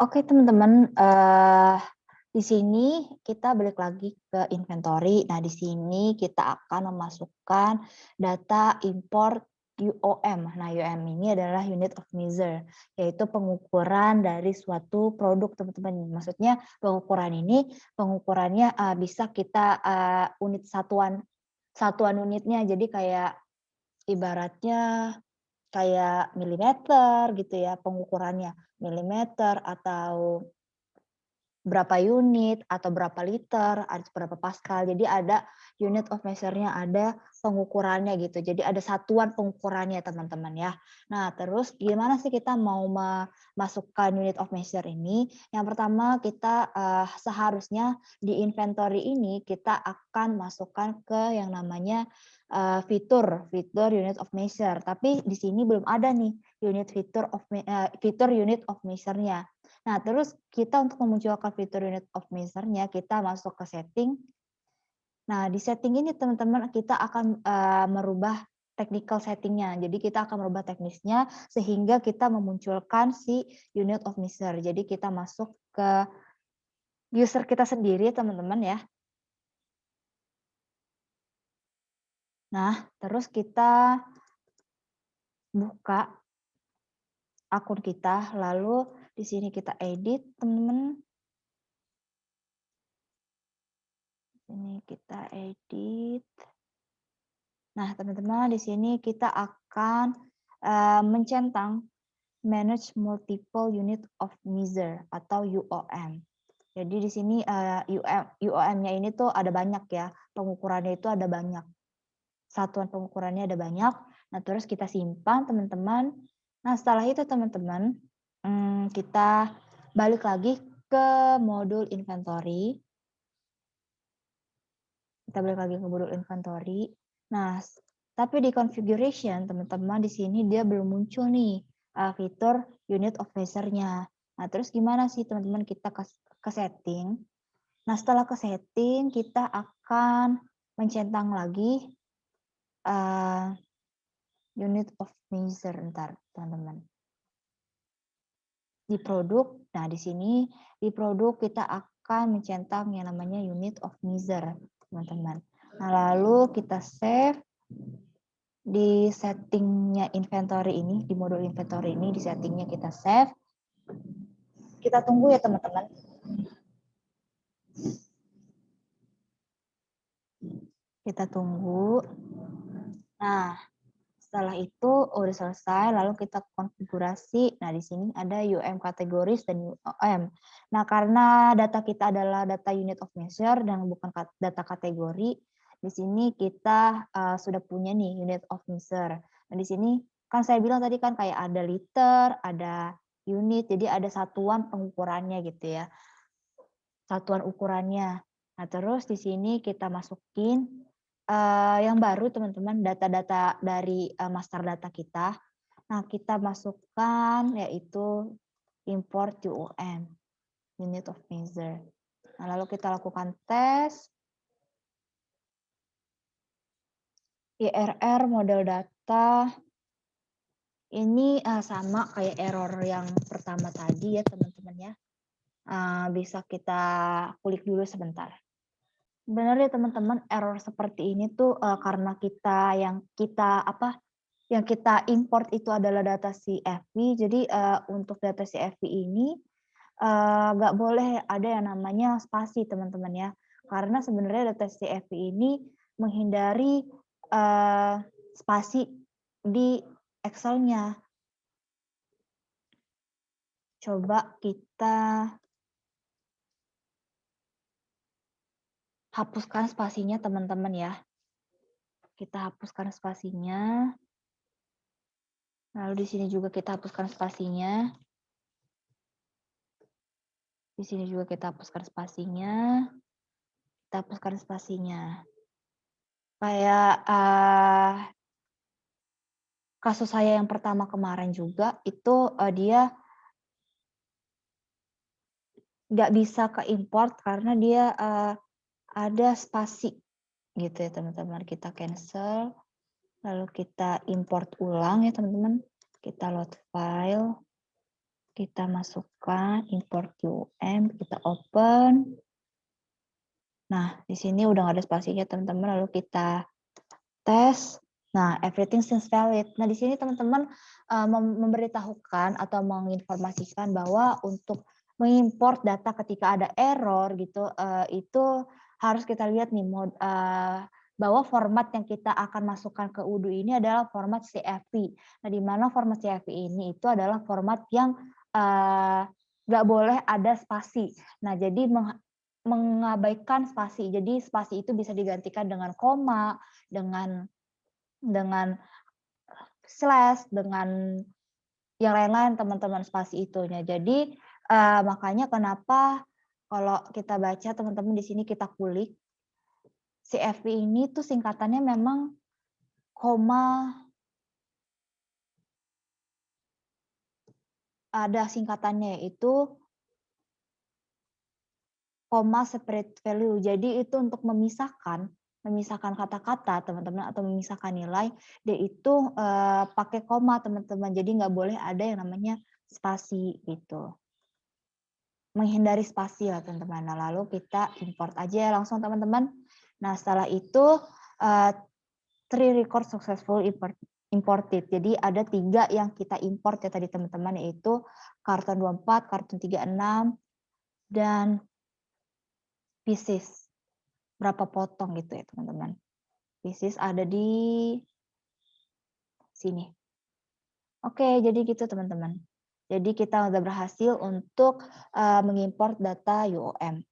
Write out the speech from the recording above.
Oke teman-teman, di sini kita balik lagi ke inventory. Nah, di sini kita akan memasukkan data import UOM. Nah, UOM ini adalah unit of measure, yaitu pengukuran dari suatu produk, teman-teman. Maksudnya pengukuran ini, pengukurannya bisa kita unit satuan unitnya. Jadi kayak ibaratnya kayak milimeter gitu ya pengukurannya, milimeter atau berapa unit atau berapa liter, ada berapa pascal. Jadi ada unit of measure-nya, ada pengukurannya gitu. Jadi ada satuan pengukurannya teman-teman ya. Nah, terus gimana sih kita mau memasukkan unit of measure ini? Yang pertama kita seharusnya di inventory ini kita akan masukkan ke yang namanya fitur unit of measure. Tapi di sini belum ada nih fitur unit of measure-nya. Nah, terus kita untuk memunculkan fitur unit of measure-nya, kita masuk ke setting. Nah, di setting ini teman-teman kita akan merubah technical setting-nya. Jadi kita akan merubah teknisnya sehingga kita memunculkan si unit of measure. Jadi kita masuk ke user kita sendiri teman-teman ya. Nah, terus kita buka akun kita, lalu di sini kita edit teman-teman. Ini kita edit. Nah, teman-teman di sini kita akan mencentang manage multiple unit of measure atau UOM. Jadi di sini UOM-nya ini tuh ada banyak ya, pengukurannya itu ada banyak. Satuan pengukurannya ada banyak. Nah, terus kita simpan teman-teman. Nah, setelah itu teman-teman kita balik lagi ke modul inventory. Kita balik lagi ke modul inventory. Nah, tapi di configuration teman-teman di sini dia belum muncul nih fitur unit of measure-nya. Nah, terus gimana sih teman-teman kita ke setting? Nah, setelah ke setting kita akan mencentang lagi unit of measure ntar teman-teman. Di produk, nah di sini di produk kita akan mencentang yang namanya unit of measure, teman-teman. Nah, lalu kita save di settingnya inventory ini, di modul inventory ini, di settingnya kita save. Kita tunggu ya teman-teman. Kita tunggu. Nah, setelah itu udah selesai, lalu kita konfigurasi. Nah, di sini ada UM categories dan UOM. Nah, karena data kita adalah data unit of measure dan bukan data kategori, di sini kita sudah punya nih unit of measure. Nah, di sini kan saya bilang tadi kan kayak ada liter, ada unit, jadi ada satuan pengukurannya gitu ya. Satuan ukurannya. Nah, terus di sini kita masukin yang baru teman-teman data-data dari master data kita. Nah, kita masukkan yaitu import UOM, unit of measure. Nah, lalu kita lakukan tes. IRR model data. Ini sama kayak error yang pertama tadi ya teman-teman ya. Bisa kita kulik dulu sebentar. Sebenarnya teman-teman error seperti ini tuh karena yang kita import itu adalah data CSV. Jadi untuk data CSV ini nggak boleh ada yang namanya spasi teman-teman ya. Karena sebenarnya data CSV ini menghindari spasi di Excel-nya. Coba kita hapuskan spasinya teman-teman ya. Kita hapuskan spasinya. Lalu di sini juga kita hapuskan spasinya. Di sini juga kita hapuskan spasinya. Kita hapuskan spasinya. Kayak kasus saya yang pertama kemarin juga itu dia nggak bisa ke import karena dia ada spasi gitu ya teman-teman. Kita cancel, lalu kita import ulang ya teman-teman. Kita load file. Kita masukkan import UM, kita open. Nah, di sini udah nggak ada spasinya teman-teman, lalu kita tes. Nah, everything seems valid. Nah, di sini teman-teman memberitahukan atau menginformasikan bahwa untuk mengimport data ketika ada error gitu, itu harus kita lihat nih bahwa format yang kita akan masukkan ke Odoo ini adalah format CSV. Nah, di mana format CSV ini itu adalah format yang nggak boleh ada spasi. Nah, jadi mengabaikan spasi. Jadi spasi itu bisa digantikan dengan koma, dengan slash, dengan yang lain-lain teman-teman spasi itunya. Jadi, makanya kenapa kalau kita baca teman-teman di sini kita kulik, CFP ini tuh singkatannya memang koma, ada singkatannya yaitu koma separate value. Jadi itu untuk memisahkan kata-kata teman-teman atau memisahkan nilai, dia itu pakai koma teman-teman. Jadi nggak boleh ada yang namanya spasi gitu. Menghindari spasi lah teman-teman. Nah, lalu kita import aja langsung teman-teman. Nah, setelah itu three record successful imported. Jadi ada 3 yang kita import ya tadi teman-teman, yaitu karton 24, karton 36, dan pieces. Berapa potong gitu ya teman-teman. Pieces ada di sini. Oke, jadi gitu teman-teman. Jadi kita udah berhasil untuk mengimport data UOM.